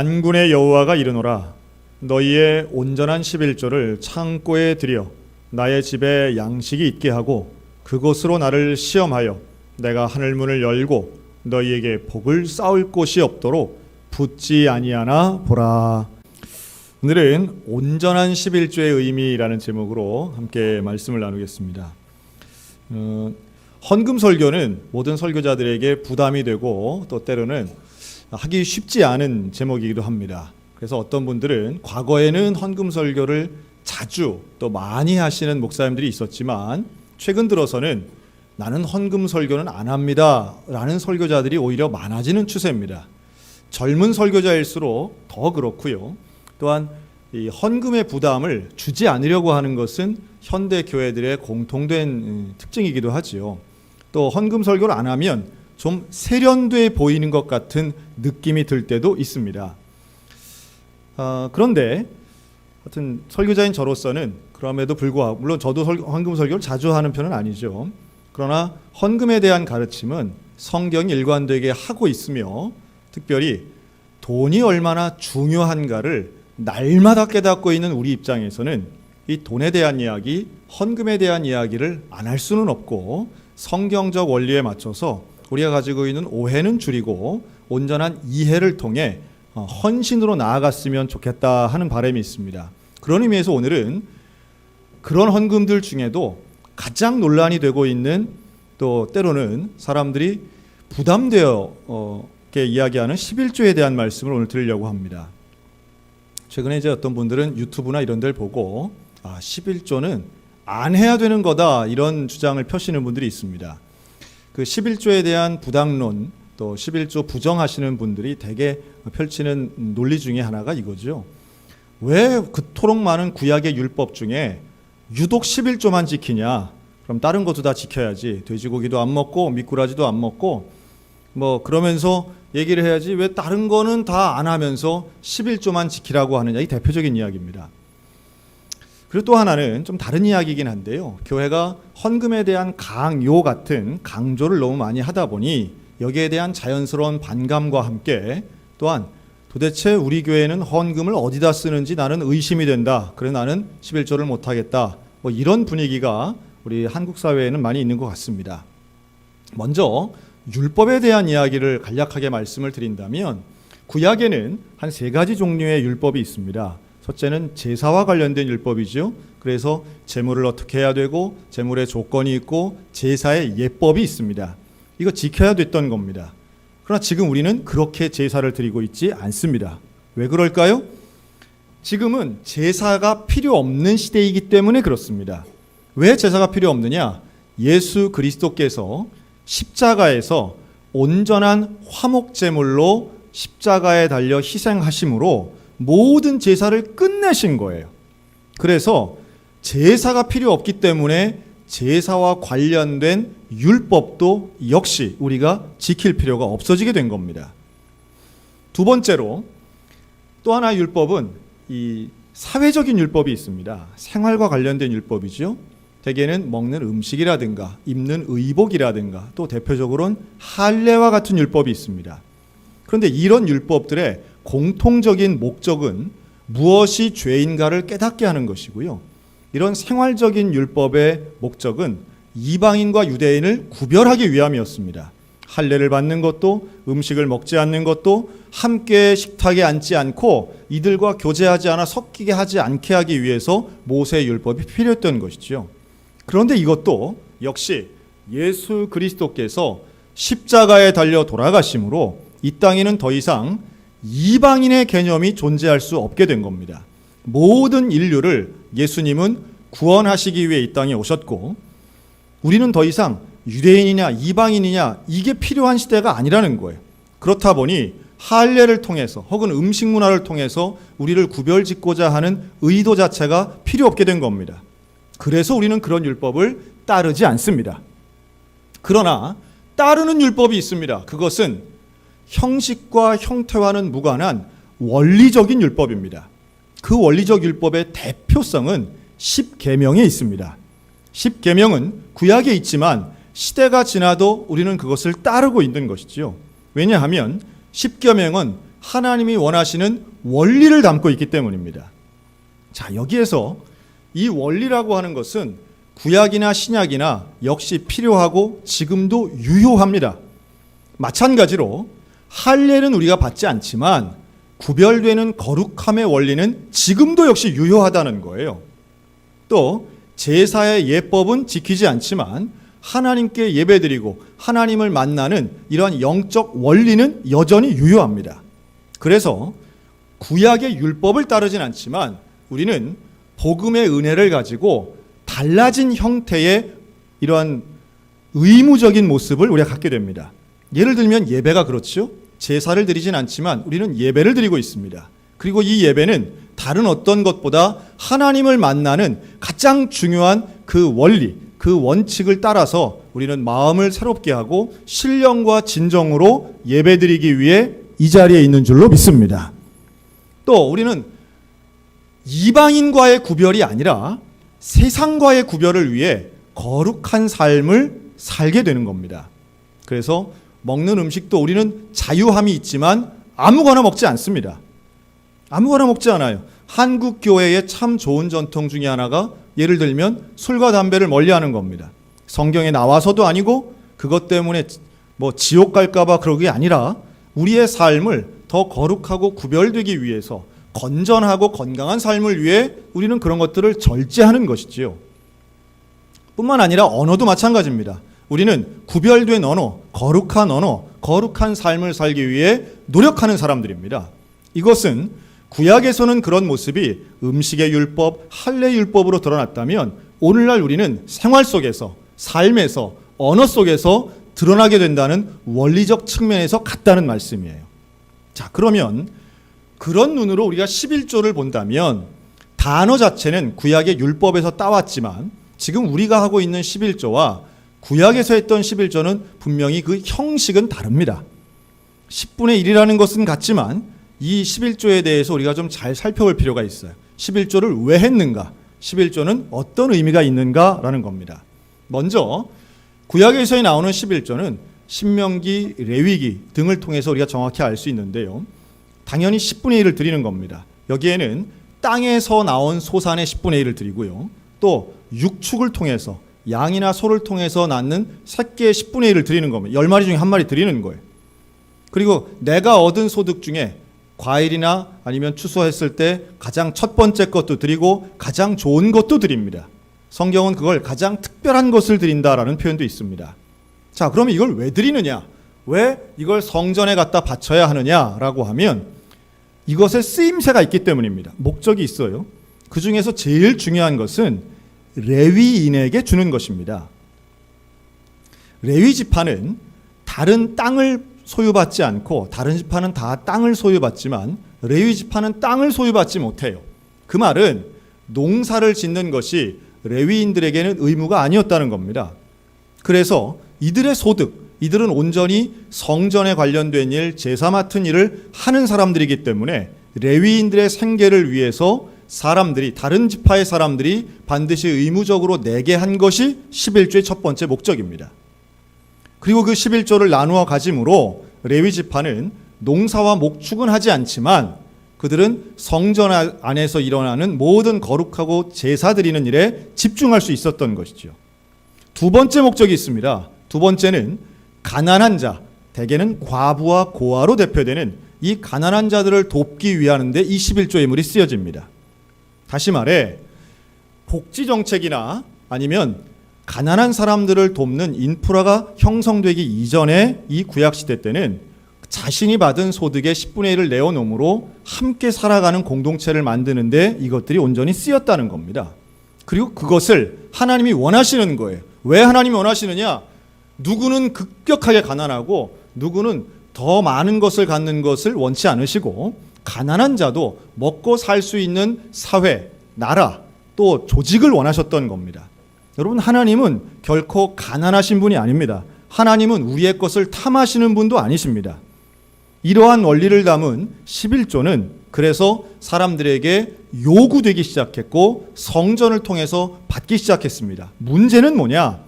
만군의 여호와가 이르노라. 너희의 온전한 11조를 창고에 들여 나의 집에 양식이 있게 하고 그곳으로 나를 시험하여 내가 하늘문을 열고 너희에게 복을 쌓을 곳이 없도록 붙지 아니하나 보라. 오늘은 온전한 11조의 의미라는 제목으로 함께 말씀을 나누겠습니다. 헌금 설교는 모든 설교자들에게 부담이 되고 또 때로는 하기 쉽지 않은 제목이기도 합니다. 그래서 어떤 분들은 과거에는 헌금 설교를 자주 또 많이 하시는 목사님들이 있었지만 최근 들어서는 나는 헌금 설교는 안 합니다 라는 설교자들이 오히려 많아지는 추세입니다. 젊은 설교자일수록 더 그렇고요. 또한 이 헌금의 부담을 주지 않으려고 하는 것은 현대 교회들의 공통된 특징이기도 하지요. 또 헌금 설교를 안 하면 좀 세련돼 보이는 것 같은 느낌이 들 때도 있습니다. 그런데 하여튼 설교자인 저로서는 그럼에도 불구하고, 물론 저도 헌금 설교를 자주 하는 편은 아니죠. 그러나 헌금에 대한 가르침은 성경이 일관되게 하고 있으며 특별히 돈이 얼마나 중요한가를 날마다 깨닫고 있는 우리 입장에서는 이 돈에 대한 이야기, 헌금에 대한 이야기를 안 할 수는 없고 성경적 원리에 맞춰서 우리가 가지고 있는 오해는 줄이고 온전한 이해를 통해 헌신으로 나아갔으면 좋겠다 하는 바람이 있습니다. 그런 의미에서 오늘은 그런 헌금들 중에도 가장 논란이 되고 있는, 또 때로는 사람들이 부담되어 이야기하는 11조에 대한 말씀을 오늘 드리려고 합니다. 최근에 이제 어떤 분들은 유튜브나 이런 데를 보고 11조는 안 해야 되는 거다 이런 주장을 펴시는 분들이 있습니다. 그 11조에 대한 부당론, 또 11조 부정하시는 분들이 대개 펼치는 논리 중에 하나가 이거죠. 왜 그토록 많은 구약의 율법 중에 유독 11조만 지키냐? 그럼 다른 것도 다 지켜야지. 돼지고기도 안 먹고 미꾸라지도 안 먹고 그러면서 얘기를 해야지 왜 다른 거는 다 안 하면서 11조만 지키라고 하느냐. 이 대표적인 이야기입니다. 그리고 또 하나는 좀 다른 이야기이긴 한데요. 교회가 헌금에 대한 강요 같은 강조를 너무 많이 하다 보니 여기에 대한 자연스러운 반감과 함께 또한 도대체 우리 교회는 헌금을 어디다 쓰는지 나는 의심이 된다. 그래 나는 11조를 못하겠다. 이런 분위기가 우리 한국 사회에는 많이 있는 것 같습니다. 먼저 율법에 대한 이야기를 간략하게 말씀을 드린다면 구약에는 한 3가지 종류의 율법이 있습니다. 첫째는 제사와 관련된 율법이죠. 그래서 제물을 어떻게 해야 되고 제물의 조건이 있고 제사의 예법이 있습니다. 이거 지켜야 됐던 겁니다. 그러나 지금 우리는 그렇게 제사를 드리고 있지 않습니다. 왜 그럴까요? 지금은 제사가 필요 없는 시대이기 때문에 그렇습니다. 왜 제사가 필요 없느냐? 예수 그리스도께서 십자가에서 온전한 화목제물로 십자가에 달려 희생하심으로 모든 제사를 끝내신 거예요. 그래서 제사가 필요 없기 때문에 제사와 관련된 율법도 역시 우리가 지킬 필요가 없어지게 된 겁니다. 두 번째로 또 하나의 율법은 이 사회적인 율법이 있습니다. 생활과 관련된 율법이죠. 대개는 먹는 음식이라든가 입는 의복이라든가 또 대표적으로는 할례와 같은 율법이 있습니다. 그런데 이런 율법들의 공통적인 목적은 무엇이 죄인가를 깨닫게 하는 것이고요. 이런 생활적인 율법의 목적은 이방인과 유대인을 구별하기 위함이었습니다. 할례를 받는 것도 음식을 먹지 않는 것도 함께 식탁에 앉지 않고 이들과 교제하지 않아 섞이게 하지 않게 하기 위해서 모세의 율법이 필요했던 것이죠. 그런데 이것도 역시 예수 그리스도께서 십자가에 달려 돌아가심으로 이 땅에는 더 이상 이방인의 개념이 존재할 수 없게 된 겁니다. 모든 인류를 예수님은 구원하시기 위해 이 땅에 오셨고 우리는 더 이상 유대인이냐 이방인이냐 이게 필요한 시대가 아니라는 거예요. 그렇다 보니 할례를 통해서 혹은 음식 문화를 통해서 우리를 구별짓고자 하는 의도 자체가 필요 없게 된 겁니다. 그래서 우리는 그런 율법을 따르지 않습니다. 그러나 따르는 율법이 있습니다. 그것은 형식과 형태와는 무관한 원리적인 율법입니다. 그 원리적 율법의 대표성은 십계명에 있습니다. 십계명은 구약에 있지만 시대가 지나도 우리는 그것을 따르고 있는 것이지요. 왜냐하면 십계명은 하나님이 원하시는 원리를 담고 있기 때문입니다. 자, 여기에서 이 원리라고 하는 것은 구약이나 신약이나 역시 필요하고 지금도 유효합니다. 마찬가지로 할례는 우리가 받지 않지만 구별되는 거룩함의 원리는 지금도 역시 유효하다는 거예요. 또 제사의 예법은 지키지 않지만 하나님께 예배드리고 하나님을 만나는 이러한 영적 원리는 여전히 유효합니다. 그래서 구약의 율법을 따르진 않지만 우리는 복음의 은혜를 가지고 달라진 형태의 이러한 의무적인 모습을 우리가 갖게 됩니다. 예를 들면 예배가 그렇죠. 제사를 드리진 않지만 우리는 예배를 드리고 있습니다. 그리고 이 예배는 다른 어떤 것보다 하나님을 만나는 가장 중요한 그 원리, 그 원칙을 따라서 우리는 마음을 새롭게 하고 신령과 진정으로 예배드리기 위해 이 자리에 있는 줄로 믿습니다. 또 우리는 이방인과의 구별이 아니라 세상과의 구별을 위해 거룩한 삶을 살게 되는 겁니다. 그래서 먹는 음식도 우리는 자유함이 있지만 아무거나 먹지 않습니다. 아무거나 먹지 않아요. 한국 교회의 참 좋은 전통 중에 하나가 예를 들면 술과 담배를 멀리하는 겁니다. 성경에 나와서도 아니고 그것 때문에 뭐 지옥 갈까 봐 그러게 아니라 우리의 삶을 더 거룩하고 구별되기 위해서 건전하고 건강한 삶을 위해 우리는 그런 것들을 절제하는 것이지요. 뿐만 아니라 언어도 마찬가지입니다. 우리는 구별된 언어, 거룩한 삶을 살기 위해 노력하는 사람들입니다. 이것은 구약에서는 그런 모습이 음식의 율법, 할례 율법으로 드러났다면 오늘날 우리는 생활 속에서, 삶에서, 언어 속에서 드러나게 된다는 원리적 측면에서 같다는 말씀이에요. 자, 그러면 그런 눈으로 우리가 11조를 본다면 단어 자체는 구약의 율법에서 따왔지만 지금 우리가 하고 있는 11조와 구약에서 했던 11조는 분명히 그 형식은 다릅니다. 10분의 1이라는 것은 같지만 이 11조에 대해서 우리가 좀 잘 살펴볼 필요가 있어요. 11조를 왜 했는가? 11조는 어떤 의미가 있는가라는 겁니다. 먼저 구약에서 나오는 11조는 신명기, 레위기 등을 통해서 우리가 정확히 알 수 있는데요. 당연히 10분의 1을 드리는 겁니다. 여기에는 땅에서 나온 소산의 10분의 1을 드리고요. 또 육축을 통해서 양이나 소를 통해서 낳는 새끼의 10분의 1을 드리는 겁니다. 10마리 중에 1마리 드리는 거예요. 그리고 내가 얻은 소득 중에 과일이나 아니면 추수했을 때 가장 첫 번째 것도 드리고 가장 좋은 것도 드립니다. 성경은 그걸 가장 특별한 것을 드린다라는 표현도 있습니다. 자, 그러면 이걸 왜 드리느냐? 왜 이걸 성전에 갖다 바쳐야 하느냐라고 하면 이것에 쓰임새가 있기 때문입니다. 목적이 있어요. 그 중에서 제일 중요한 것은 레위인에게 주는 것입니다. 레위 지파는 다른 땅을 소유받지 않고 다른 지파는 다 땅을 소유받지만 레위 지파는 땅을 소유받지 못해요. 그 말은 농사를 짓는 것이 레위인들에게는 의무가 아니었다는 겁니다. 그래서 이들의 소득, 이들은 온전히 성전에 관련된 일, 제사 맡은 일을 하는 사람들이기 때문에 레위인들의 생계를 위해서 사람들이, 다른 지파의 사람들이 반드시 의무적으로 내게 한 것이 11조의 첫 번째 목적입니다. 그리고 그 11조를 나누어 가짐으로 레위 지파는 농사와 목축은 하지 않지만 그들은 성전 안에서 일어나는 모든 거룩하고 제사 드리는 일에 집중할 수 있었던 것이죠. 두 번째 목적이 있습니다. 두 번째는 가난한 자, 대개는 과부와 고아로 대표되는 이 가난한 자들을 돕기 위하는데 이 11조의 물이 쓰여집니다. 다시 말해 복지 정책이나 아니면 가난한 사람들을 돕는 인프라가 형성되기 이전에 이 구약시대 때는 자신이 받은 소득의 10분의 1을 내어놓음으로 함께 살아가는 공동체를 만드는데 이것들이 온전히 쓰였다는 겁니다. 그리고 그것을 하나님이 원하시는 거예요. 왜 하나님이 원하시느냐? 누구는 급격하게 가난하고 누구는 더 많은 것을 갖는 것을 원치 않으시고 가난한 자도 먹고 살 수 있는 사회, 나라, 또 조직을 원하셨던 겁니다. 여러분, 하나님은 결코 가난하신 분이 아닙니다. 하나님은 우리의 것을 탐하시는 분도 아니십니다. 이러한 원리를 담은 11조는 그래서 사람들에게 요구되기 시작했고 성전을 통해서 받기 시작했습니다. 문제는 뭐냐?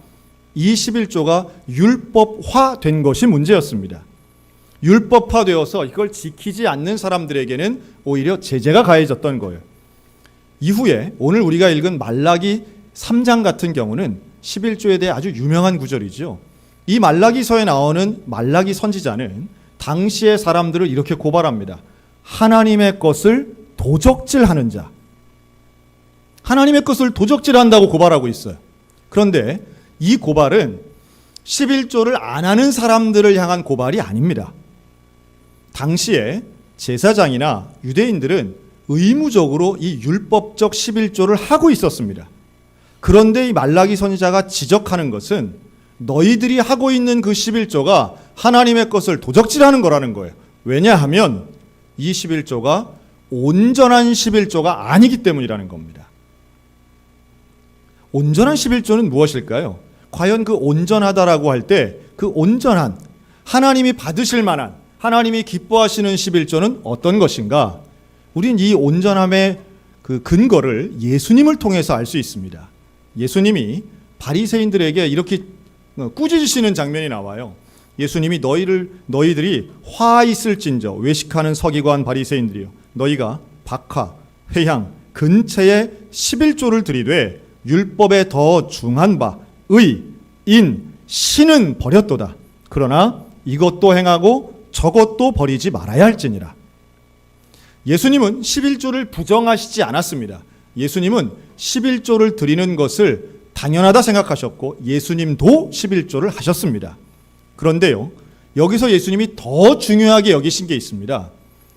이 11조가 율법화된 것이 문제였습니다. 율법화되어서 이걸 지키지 않는 사람들에게는 오히려 제재가 가해졌던 거예요. 이후에 오늘 우리가 읽은 말라기 3장 같은 경우는 11조에 대해 아주 유명한 구절이죠. 이 말라기서에 나오는 말라기 선지자는 당시의 사람들을 이렇게 고발합니다. 하나님의 것을 도적질하는 자. 하나님의 것을 도적질한다고 고발하고 있어요. 그런데 이 고발은 11조를 안 하는 사람들을 향한 고발이 아닙니다. 당시에 제사장이나 유대인들은 의무적으로 이 율법적 11조를 하고 있었습니다. 그런데 이 말라기 선지자가 지적하는 것은 너희들이 하고 있는 그 11조가 하나님의 것을 도적질하는 거라는 거예요. 왜냐하면 이 11조가 온전한 11조가 아니기 때문이라는 겁니다. 온전한 11조는 무엇일까요? 과연 그 온전하다라고 할 때 그 온전한 하나님이 받으실 만한 하나님이 기뻐하시는 11조는 어떤 것인가? 우린 이 온전함의 그 근거를 예수님을 통해서 알 수 있습니다. 예수님이 바리새인들에게 이렇게 꾸짖으시는 장면이 나와요. 예수님이 너희들이 화 있을진저 외식하는 서기관 바리새인들이요 너희가 박하, 회향, 근체에 11조를 드리되 율법에 더 중한 바 의, 인, 신은 버렸도다. 그러나 이것도 행하고 저것도 버리지 말아야 할지니라. 예수님은 11조를 부정하시지 않았습니다. 예수님은 11조를 드리는 것을 당연하다 생각하셨고 예수님도 11조를 하셨습니다. 그런데요, 여기서 예수님이 더 중요하게 여기신 게 있습니다.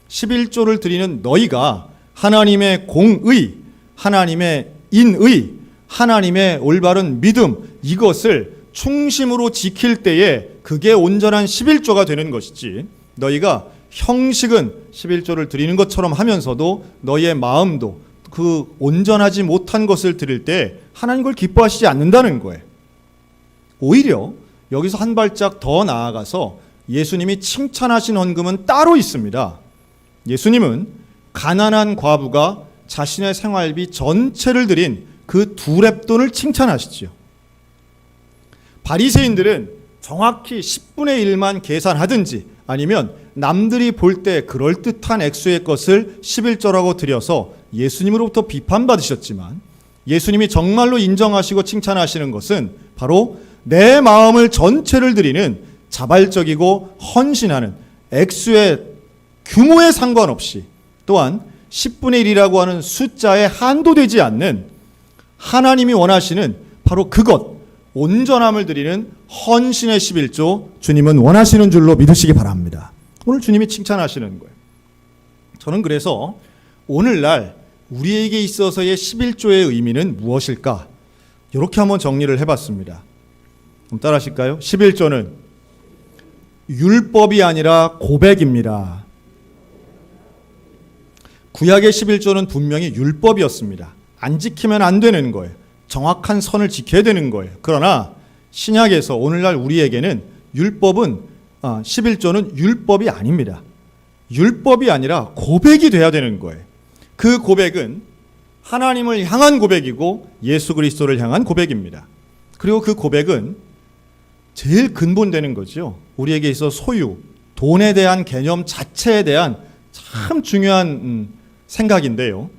11조를 드리는 너희가 하나님의 공의, 하나님의 인의, 하나님의 올바른 믿음 이것을 충심으로 지킬 때에 그게 온전한 11조가 되는 것이지 너희가 형식은 11조를 드리는 것처럼 하면서도 너희의 마음도 그 온전하지 못한 것을 드릴 때 하나님 그걸 기뻐하시지 않는다는 거예요. 오히려 여기서 한 발짝 더 나아가서 예수님이 칭찬하신 헌금은 따로 있습니다. 예수님은 가난한 과부가 자신의 생활비 전체를 드린 그 두 렙돈을 칭찬하시지요. 바리새인들은 정확히 10분의 1만 계산하든지 아니면 남들이 볼 때 그럴듯한 액수의 것을 11조라고 드려서 예수님으로부터 비판받으셨지만 예수님이 정말로 인정하시고 칭찬하시는 것은 바로 내 마음을 전체를 드리는 자발적이고 헌신하는 액수의 규모에 상관없이 또한 10분의 1이라고 하는 숫자에 한도되지 않는 하나님이 원하시는 바로 그것, 온전함을 드리는 헌신의 11조 주님은 원하시는 줄로 믿으시기 바랍니다. 오늘 주님이 칭찬하시는 거예요. 저는 그래서 오늘날 우리에게 있어서의 11조의 의미는 무엇일까? 이렇게 한번 정리를 해봤습니다. 그럼 따라 하실까요? 11조는 율법이 아니라 고백입니다. 구약의 11조는 분명히 율법이었습니다. 안 지키면 안 되는 거예요. 정확한 선을 지켜야 되는 거예요. 그러나 신약에서 오늘날 우리에게는 율법은 11조는 율법이 아닙니다. 율법이 아니라 고백이 돼야 되는 거예요. 그 고백은 하나님을 향한 고백이고 예수 그리스도를 향한 고백입니다. 그리고 그 고백은 제일 근본되는 거죠. 우리에게 있어 소유, 돈에 대한 개념 자체에 대한 참 중요한 생각인데요.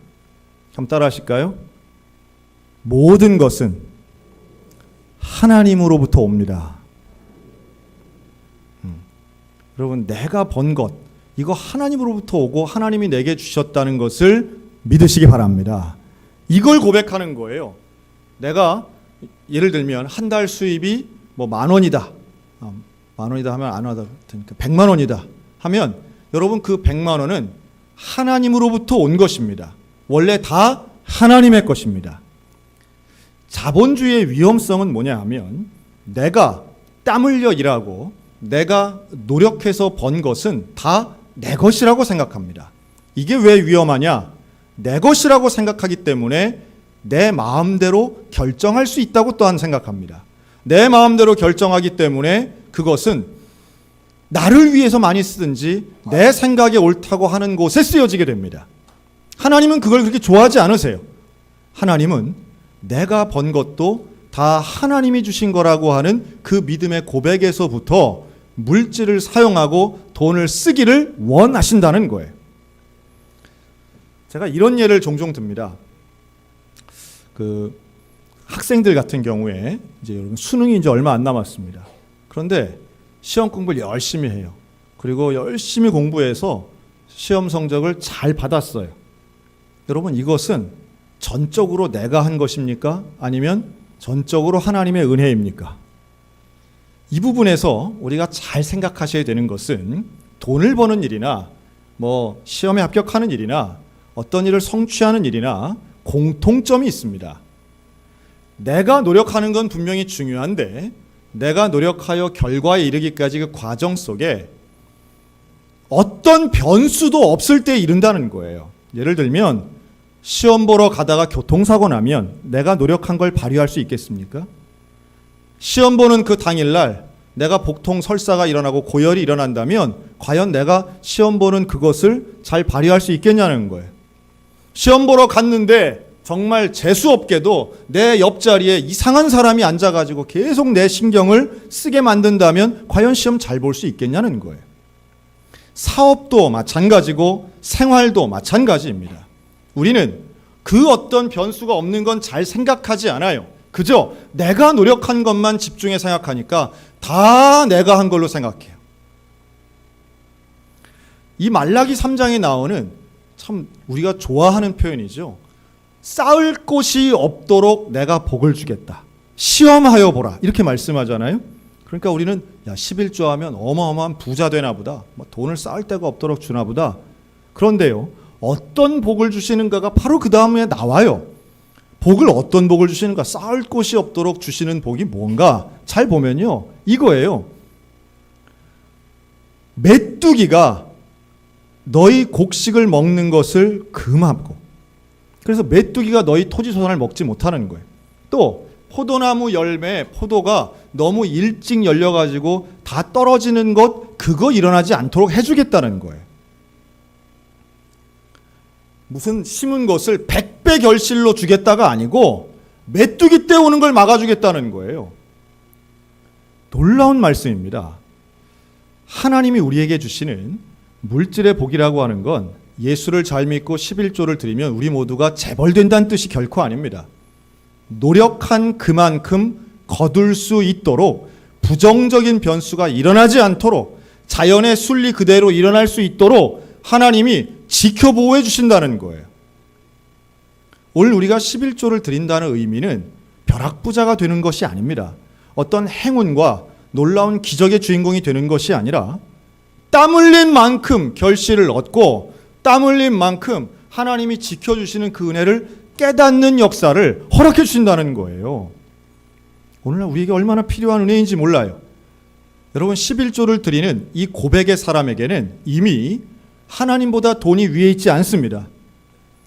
한번 따라 하실까요? 모든 것은 하나님으로부터 옵니다. 여러분, 내가 번 것, 이거 하나님으로부터 오고 하나님이 내게 주셨다는 것을 믿으시기 바랍니다. 이걸 고백하는 거예요. 내가 예를 들면 한 달 수입이 뭐 10,000원이다. 10,000원이다 하면 안 와도 되니까 100만 원이다 하면 여러분 그 100만 원은 하나님으로부터 온 것입니다. 원래 다 하나님의 것입니다. 자본주의의 위험성은 뭐냐 하면 내가 땀 흘려 일하고 내가 노력해서 번 것은 다 내 것이라고 생각합니다. 이게 왜 위험하냐? 내 것이라고 생각하기 때문에 내 마음대로 결정할 수 있다고 또한 생각합니다. 내 마음대로 결정하기 때문에 그것은 나를 위해서 많이 쓰든지 내 생각에 옳다고 하는 곳에 쓰여지게 됩니다. 하나님은 그걸 그렇게 좋아하지 않으세요. 하나님은 내가 번 것도 다 하나님이 주신 거라고 하는 그 믿음의 고백에서부터 물질을 사용하고 돈을 쓰기를 원하신다는 거예요. 제가 이런 예를 종종 듭니다. 학생들 같은 경우에 이제 여러분 수능이 이제 얼마 안 남았습니다. 그런데 시험 공부를 열심히 해요. 그리고 열심히 공부해서 시험 성적을 잘 받았어요. 여러분, 이것은 전적으로 내가 한 것입니까? 아니면 전적으로 하나님의 은혜입니까? 이 부분에서 우리가 잘 생각하셔야 되는 것은 돈을 버는 일이나 시험에 합격하는 일이나 어떤 일을 성취하는 일이나 공통점이 있습니다. 내가 노력하는 건 분명히 중요한데 내가 노력하여 결과에 이르기까지 그 과정 속에 어떤 변수도 없을 때 이른다는 거예요. 예를 들면 시험 보러 가다가 교통사고 나면 내가 노력한 걸 발휘할 수 있겠습니까? 시험 보는 그 당일날 내가 복통 설사가 일어나고 고열이 일어난다면 과연 내가 시험 보는 그것을 잘 발휘할 수 있겠냐는 거예요. 시험 보러 갔는데 정말 재수없게도 내 옆자리에 이상한 사람이 앉아가지고 계속 내 신경을 쓰게 만든다면 과연 시험 잘 볼 수 있겠냐는 거예요. 사업도 마찬가지고 생활도 마찬가지입니다. 우리는 그 어떤 변수가 없는 건 잘 생각하지 않아요. 그저 내가 노력한 것만 집중해 생각하니까 다 내가 한 걸로 생각해요. 이 말라기 3장에 나오는 참 우리가 좋아하는 표현이죠. 쌓을 곳이 없도록 내가 복을 주겠다. 시험하여 보라. 이렇게 말씀하잖아요. 그러니까 우리는 11조 하면 어마어마한 부자 되나 보다. 돈을 쌓을 데가 없도록 주나 보다. 그런데요, 어떤 복을 주시는가가 바로 그 다음에 나와요. 복을 어떤 복을 주시는가? 쌓을 곳이 없도록 주시는 복이 뭔가? 잘 보면요, 이거예요. 메뚜기가 너희 곡식을 먹는 것을 금하고, 그래서 메뚜기가 너희 토지소산을 먹지 못하는 거예요. 또 포도나무 열매, 포도가 너무 일찍 열려가지고 다 떨어지는 것, 그거 일어나지 않도록 해주겠다는 거예요. 무슨 심은 것을 100배 결실로 주겠다가 아니고 메뚜기 때 오는 걸 막아주겠다는 거예요. 놀라운 말씀입니다. 하나님이 우리에게 주시는 물질의 복이라고 하는 건 예수를 잘 믿고 11조를 드리면 우리 모두가 재벌된다는 뜻이 결코 아닙니다. 노력한 그만큼 거둘 수 있도록, 부정적인 변수가 일어나지 않도록, 자연의 순리 그대로 일어날 수 있도록 하나님이 지켜보호해 주신다는 거예요. 오늘 우리가 11조를 드린다는 의미는 벼락부자가 되는 것이 아닙니다. 어떤 행운과 놀라운 기적의 주인공이 되는 것이 아니라 땀 흘린 만큼 결실을 얻고 땀 흘린 만큼 하나님이 지켜주시는 그 은혜를 깨닫는 역사를 허락해 주신다는 거예요. 오늘날 우리에게 얼마나 필요한 은혜인지 몰라요. 여러분, 11조를 드리는 이 고백의 사람에게는 이미 하나님보다 돈이 위에 있지 않습니다.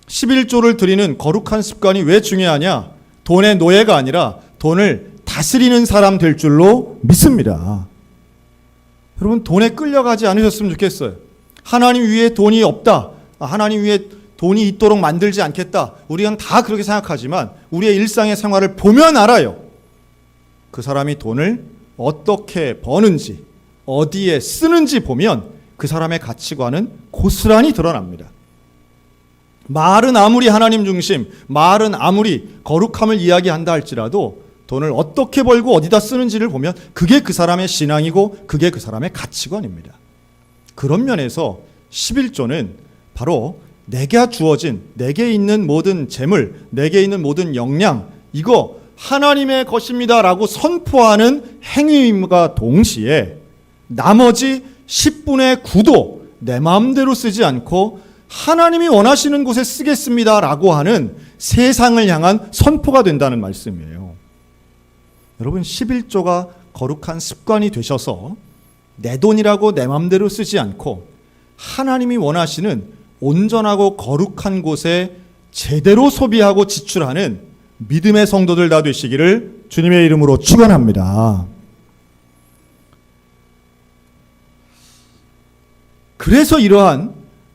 11조를 드리는 거룩한 습관이 왜 중요하냐? 돈의 노예가 아니라 돈을 다스리는 사람 될 줄로 믿습니다. 여러분, 돈에 끌려가지 않으셨으면 좋겠어요. 하나님 위에 돈이 없다, 하나님 위에 돈이 있도록 만들지 않겠다, 우리는 다 그렇게 생각하지만 우리의 일상의 생활을 보면 알아요. 그 사람이 돈을 어떻게 버는지, 어디에 쓰는지 보면 그 사람의 가치관은 고스란히 드러납니다. 말은 아무리 하나님 중심, 말은 아무리 거룩함을 이야기한다 할지라도 돈을 어떻게 벌고 어디다 쓰는지를 보면 그게 그 사람의 신앙이고 그게 그 사람의 가치관입니다. 그런 면에서 11조는 바로 내게 주어진, 내게 있는 모든 재물, 내게 있는 모든 역량, 이거 하나님의 것입니다 라고 선포하는 행위임과 동시에 나머지 10분의 9도 내 마음대로 쓰지 않고 하나님이 원하시는 곳에 쓰겠습니다 라고 하는 세상을 향한 선포가 된다는 말씀이에요. 여러분, 11조가 거룩한 습관이 되셔서 내 돈이라고 내 마음대로 쓰지 않고 하나님이 원하시는 온전하고 거룩한 곳에 제대로 소비하고 지출하는 믿음의 성도들 다 되시기를 주님의 이름으로 축원합니다. 그래서 이러한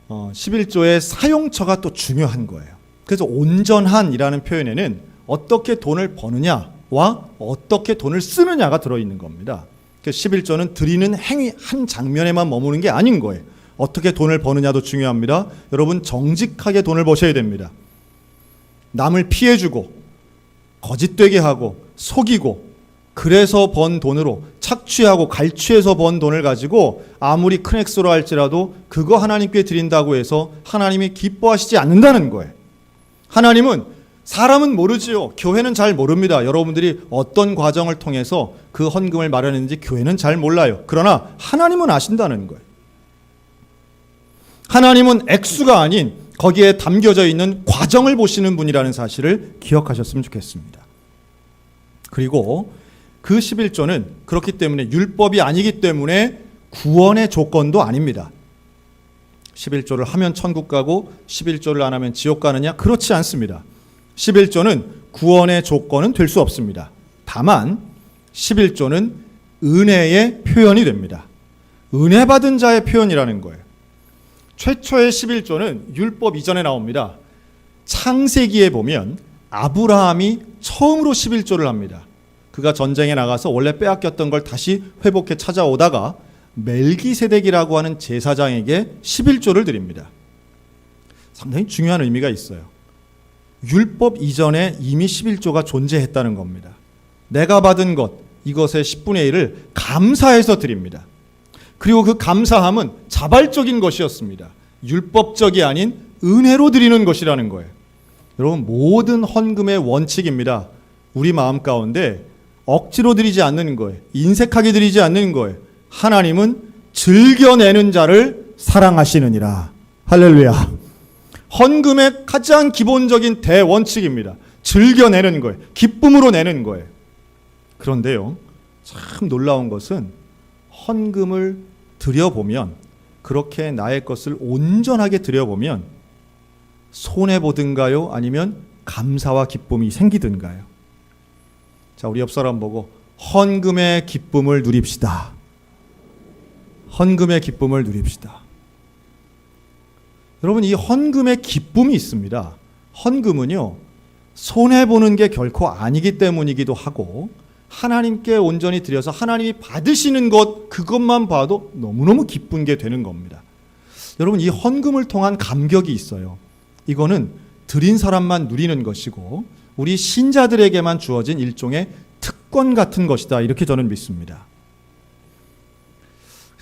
11조의 사용처가 또 중요한 거예요. 그래서 온전한이라는 표현에는 어떻게 돈을 버느냐와 어떻게 돈을 쓰느냐가 들어있는 겁니다. 그 11조는 드리는 행위 한 장면에만 머무는 게 아닌 거예요. 어떻게 돈을 버느냐도 중요합니다. 여러분 정직하게 돈을 버셔야 됩니다. 남을 피해주고 거짓되게 하고 속이고 그래서 번 돈으로 착취하고 갈취해서 번 돈을 가지고 아무리 큰 액수로 할지라도 그거 하나님께 드린다고 해서 하나님이 기뻐하시지 않는다는 거예요. 하나님은 사람은 모르지요. 교회는 잘 모릅니다. 여러분들이 어떤 과정을 통해서 그 헌금을 마련했는지 교회는 잘 몰라요. 그러나 하나님은 아신다는 거예요. 하나님은 액수가 아닌 거기에 담겨져 있는 과정을 보시는 분이라는 사실을 기억하셨으면 좋겠습니다. 그리고 그 11조는 그렇기 때문에 율법이 아니기 때문에 구원의 조건도 아닙니다. 11조를 하면 천국 가고 11조를 안 하면 지옥 가느냐? 그렇지 않습니다. 11조는 구원의 조건은 될 수 없습니다. 다만 11조는 은혜의 표현이 됩니다. 은혜 받은 자의 표현이라는 거예요. 최초의 11조는 율법 이전에 나옵니다. 창세기에 보면 아브라함이 처음으로 11조를 합니다. 그가 전쟁에 나가서 원래 빼앗겼던 걸 다시 회복해 찾아오다가 멜기세덱이라고 하는 제사장에게 11조를 드립니다. 상당히 중요한 의미가 있어요. 율법 이전에 이미 11조가 존재했다는 겁니다. 내가 받은 것, 이것의 10분의 1을 감사해서 드립니다. 그리고 그 감사함은 자발적인 것이었습니다. 율법적이 아닌 은혜로 드리는 것이라는 거예요. 여러분, 모든 헌금의 원칙입니다. 우리 마음 가운데 억지로 드리지 않는 거예요. 인색하게 드리지 않는 거예요. 하나님은 즐겨내는 자를 사랑하시느니라. 할렐루야. 헌금의 가장 기본적인 대원칙입니다. 즐겨내는 거예요. 기쁨으로 내는 거예요. 그런데요, 참 놀라운 것은 헌금을 드려보면, 그렇게 나의 것을 온전하게 드려보면 손해보든가요? 아니면 감사와 기쁨이 생기든가요? 자, 우리 옆 사람 보고 헌금의 기쁨을 누립시다. 헌금의 기쁨을 누립시다. 여러분, 이 헌금의 기쁨이 있습니다. 헌금은요, 손해보는 게 결코 아니기 때문이기도 하고, 하나님께 온전히 드려서 하나님이 받으시는 것, 그것만 봐도 너무너무 기쁜 게 되는 겁니다. 여러분, 이 헌금을 통한 감격이 있어요. 이거는 드린 사람만 누리는 것이고 우리 신자들에게만 주어진 일종의 특권 같은 것이다, 이렇게 저는 믿습니다.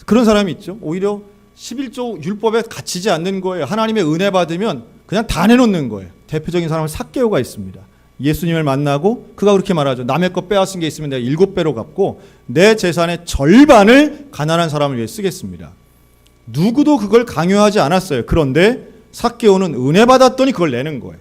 그런 사람이 있죠. 오히려 11조 율법에 갇히지 않는 거예요. 하나님의 은혜 받으면 그냥 다 내놓는 거예요. 대표적인 사람은 삭개오가 있습니다. 예수님을 만나고 그가 그렇게 말하죠. 남의 것 빼앗은 게 있으면 내가 7배로 갚고 내 재산의 절반을 가난한 사람을 위해 쓰겠습니다. 누구도 그걸 강요하지 않았어요. 그런데 삭개오는 은혜 받았더니 그걸 내는 거예요.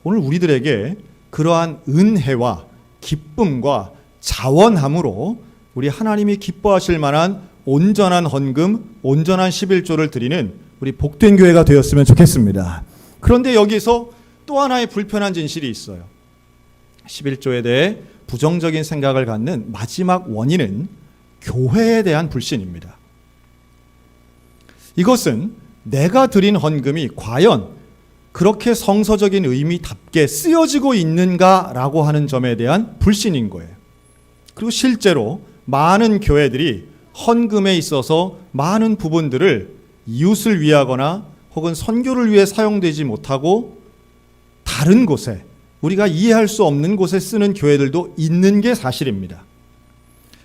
오늘 우리들에게 그러한 은혜와 기쁨과 자원함으로 우리 하나님이 기뻐하실 만한 온전한 헌금, 온전한 11조를 드리는 우리 복된 교회가 되었으면 좋겠습니다. 그런데 여기서 또 하나의 불편한 진실이 있어요. 11조에 대해 부정적인 생각을 갖는 마지막 원인은 교회에 대한 불신입니다. 이것은 내가 드린 헌금이 과연 그렇게 성서적인 의미답게 쓰여지고 있는가라고 하는 점에 대한 불신인 거예요. 그리고 실제로 많은 교회들이 헌금에 있어서 많은 부분들을 이웃을 위하거나 혹은 선교를 위해 사용되지 못하고 다른 곳에, 우리가 이해할 수 없는 곳에 쓰는 교회들도 있는 게 사실입니다.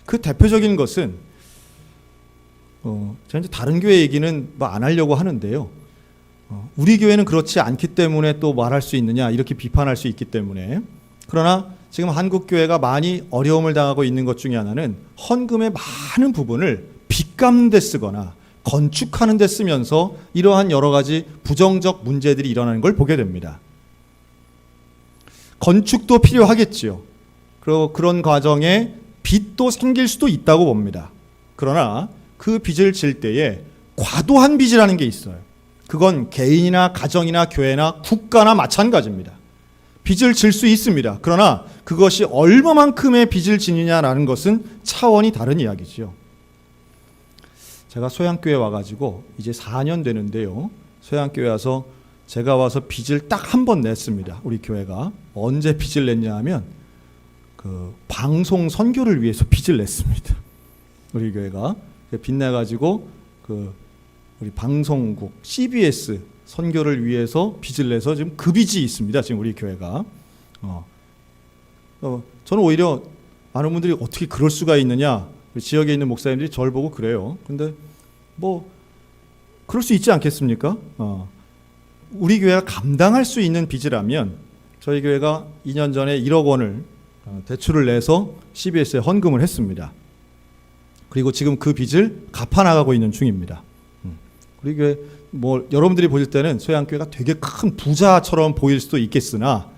그 대표적인 것은 제가 이제 다른 교회 얘기는 뭐 안 하려고 하는데요. 우리 교회는 그렇지 않기 때문에 또 말할 수 있느냐, 이렇게 비판할 수 있기 때문에. 그러나 지금 한국 교회가 많이 어려움을 당하고 있는 것 중에 하나는 헌금의 많은 부분을 빚 갚는 데 쓰거나 건축하는 데 쓰면서 이러한 여러 가지 부정적 문제들이 일어나는 걸 보게 됩니다. 건축도 필요하겠지요. 그리고 그런 과정에 빚도 생길 수도 있다고 봅니다. 그러나 그 빚을 질 때에 과도한 빚이라는 게 있어요. 그건 개인이나 가정이나 교회나 국가나 마찬가지입니다. 빚을 질 수 있습니다. 그러나 그것이 얼마만큼의 빚을 지느냐라는 것은 차원이 다른 이야기죠. 제가 소양교회 와가지고 이제 4년 되는데요. 소양교회 와서 제가 와서 빚을 딱 한 번 냈습니다. 우리 교회가. 언제 빚을 냈냐 하면 그 방송 선교를 위해서 빚을 냈습니다. 우리 교회가 빚내가지고 우리 방송국 CBS 선교를 위해서 빚을 내서 지금 그 빚이 있습니다. 지금 우리 교회가. 저는 오히려 많은 분들이 어떻게 그럴 수가 있느냐, 지역에 있는 목사님들이 저를 보고 그래요. 근데 뭐 그럴 수 있지 않겠습니까? 우리 교회가 감당할 수 있는 빚이라면 저희 교회가 2년 전에 1억 원을 대출을 내서 CBS에 헌금을 했습니다. 그리고 지금 그 빚을 갚아나가고 있는 중입니다. 우리 교회 여러분들이 보실 때는 소양교회가 되게 큰 부자처럼 보일 수도 있겠으나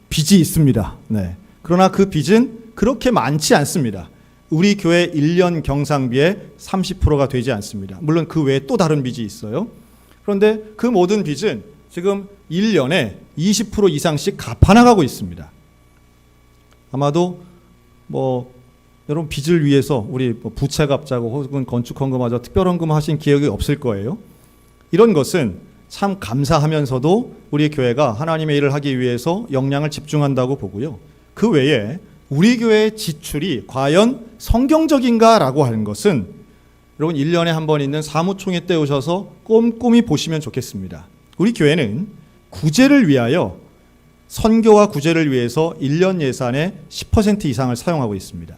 빚이 있습니다. 네. 그러나 그 빚은 그렇게 많지 않습니다. 우리 교회 1년 경상비의 30%가 되지 않습니다. 물론 그 외에 또 다른 빚이 있어요. 그런데 그 모든 빚은 지금 1년에 20% 이상씩 갚아나가고 있습니다. 아마도 여러분 빚을 위해서 우리 부채 갚자고 혹은 건축 헌금하자 특별 헌금 하신 기억이 없을 거예요. 이런 것은 참 감사하면서도 우리 교회가 하나님의 일을 하기 위해서 역량을 집중한다고 보고요. 그 외에 우리 교회의 지출이 과연 성경적인가라고 하는 것은 여러분 1년에 한 번 있는 사무총회 때 오셔서 꼼꼼히 보시면 좋겠습니다. 우리 교회는 구제를 위하여 선교와 구제를 위해서 1년 예산의 10% 이상을 사용하고 있습니다.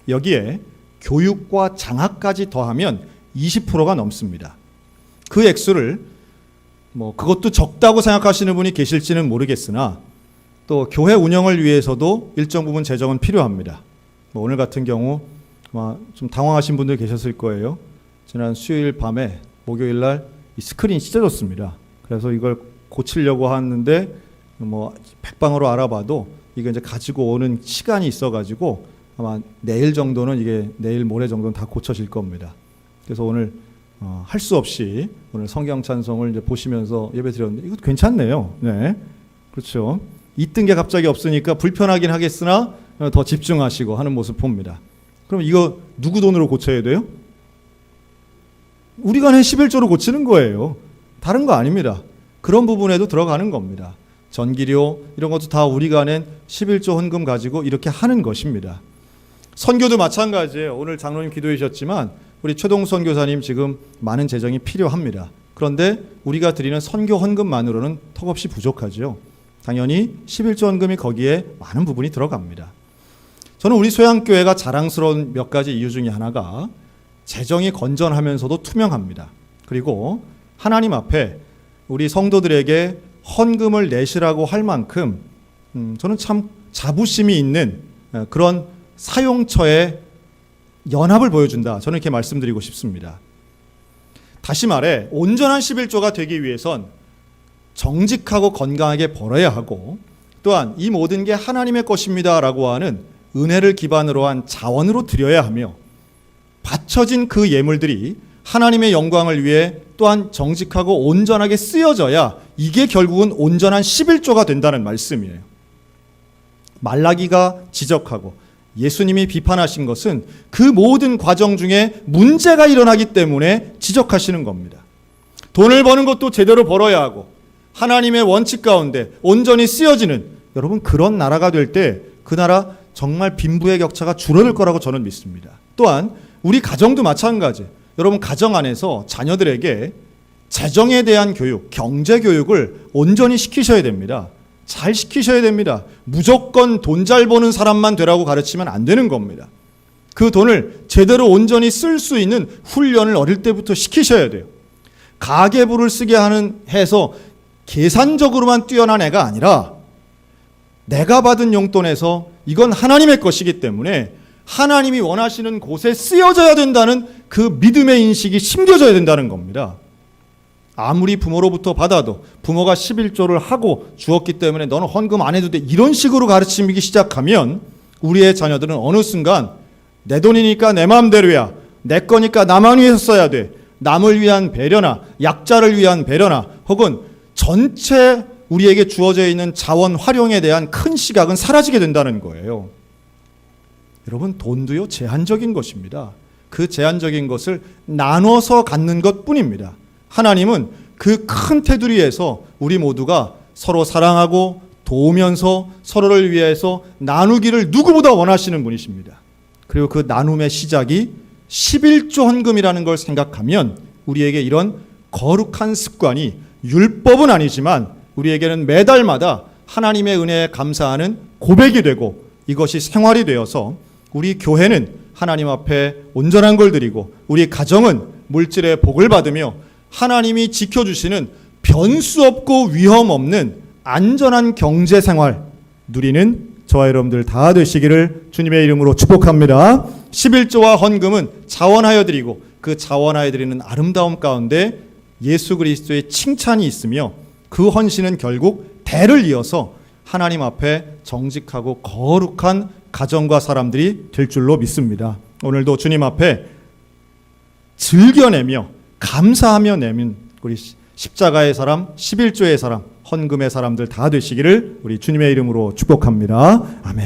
여기에 교육과 장학까지 더하면 20%가 넘습니다. 그 액수를 그것도 적다고 생각하시는 분이 계실지는 모르겠으나 또 교회 운영을 위해서도 일정 부분 재정은 필요합니다. 오늘 같은 경우 좀 당황하신 분들 계셨을 거예요. 지난 수요일 밤에 목요일 날 이 스크린이 찢어졌습니다. 그래서 이걸 고치려고 하는데 백방으로 알아봐도 이게 이제 가지고 오는 시간이 있어가지고 아마 내일 정도는 내일 모레 정도는 다 고쳐질 겁니다. 그래서 오늘 할 수 없이 오늘 성경 찬송을 이제 보시면서 예배 드렸는데 이것도 괜찮네요. 네, 그렇죠. 있던 게 갑자기 없으니까 불편하긴 하겠으나 더 집중하시고 하는 모습 봅니다. 그럼 이거 누구 돈으로 고쳐야 돼요? 우리가 낸 11조로 고치는 거예요. 다른 거 아닙니다. 그런 부분에도 들어가는 겁니다. 전기료 이런 것도 다 우리가 낸 11조 헌금 가지고 이렇게 하는 것입니다. 선교도 마찬가지예요. 오늘 장로님 기도해 주셨지만 우리 최동수 선교사님 지금 많은 재정이 필요합니다. 그런데 우리가 드리는 선교 헌금만으로는 턱없이 부족하죠. 당연히 11조 헌금이 거기에 많은 부분이 들어갑니다. 저는 우리 소양교회가 자랑스러운 몇 가지 이유 중에 하나가 재정이 건전하면서도 투명합니다. 그리고 하나님 앞에 우리 성도들에게 헌금을 내시라고 할 만큼 저는 참 자부심이 있는 그런 사용처의 연합을 보여준다. 저는 이렇게 말씀드리고 싶습니다. 다시 말해 온전한 11조가 되기 위해선 정직하고 건강하게 벌어야 하고 또한 이 모든 게 하나님의 것입니다 라고 하는 은혜를 기반으로 한 자원으로 드려야 하며 바쳐진 그 예물들이 하나님의 영광을 위해 또한 정직하고 온전하게 쓰여져야 이게 결국은 온전한 11조가 된다는 말씀이에요. 말라기가 지적하고 예수님이 비판하신 것은 그 모든 과정 중에 문제가 일어나기 때문에 지적하시는 겁니다. 돈을 버는 것도 제대로 벌어야 하고 하나님의 원칙 가운데 온전히 쓰여지는 여러분 그런 나라가 될 때 그 나라 정말 빈부의 격차가 줄어들 거라고 저는 믿습니다. 또한 우리 가정도 마찬가지. 여러분 가정 안에서 자녀들에게 재정에 대한 교육, 경제 교육을 온전히 시키셔야 됩니다. 잘 시키셔야 됩니다. 무조건 돈 잘 버는 사람만 되라고 가르치면 안 되는 겁니다. 그 돈을 제대로 온전히 쓸 수 있는 훈련을 어릴 때부터 시키셔야 돼요. 가계부를 쓰게 해서 계산적으로만 뛰어난 애가 아니라 내가 받은 용돈에서 이건 하나님의 것이기 때문에 하나님이 원하시는 곳에 쓰여져야 된다는 그 믿음의 인식이 심겨져야 된다는 겁니다. 아무리 부모로부터 받아도 부모가 11조를 하고 주었기 때문에 너는 헌금 안 해도 돼 이런 식으로 가르치기 시작하면 우리의 자녀들은 어느 순간 내 돈이니까 내 마음대로야 내 거니까 나만 위해서 써야 돼 남을 위한 배려나 약자를 위한 배려나 혹은 전체 우리에게 주어져 있는 자원 활용에 대한 큰 시각은 사라지게 된다는 거예요. 여러분 돈도요 제한적인 것입니다. 그 제한적인 것을 나눠서 갖는 것뿐입니다. 하나님은 그 큰 테두리에서 우리 모두가 서로 사랑하고 도우면서 서로를 위해서 나누기를 누구보다 원하시는 분이십니다. 그리고 그 나눔의 시작이 11조 헌금이라는 걸 생각하면 우리에게 이런 거룩한 습관이 율법은 아니지만 우리에게는 매달마다 하나님의 은혜에 감사하는 고백이 되고 이것이 생활이 되어서 우리 교회는 하나님 앞에 온전한 걸 드리고 우리 가정은 물질의 복을 받으며 하나님이 지켜주시는 변수 없고 위험 없는 안전한 경제 생활 누리는 저와 여러분들 다 되시기를 주님의 이름으로 축복합니다. 11조와 헌금은 자원하여 드리고 그 자원하여 드리는 아름다움 가운데 예수 그리스도의 칭찬이 있으며 그 헌신은 결국 대를 이어서 하나님 앞에 정직하고 거룩한 가정과 사람들이 될 줄로 믿습니다. 오늘도 주님 앞에 즐겨내며 감사하며 내민 우리 십자가의 사람, 11조의 사람, 헌금의 사람들 다 되시기를 우리 주님의 이름으로 축복합니다. 아멘.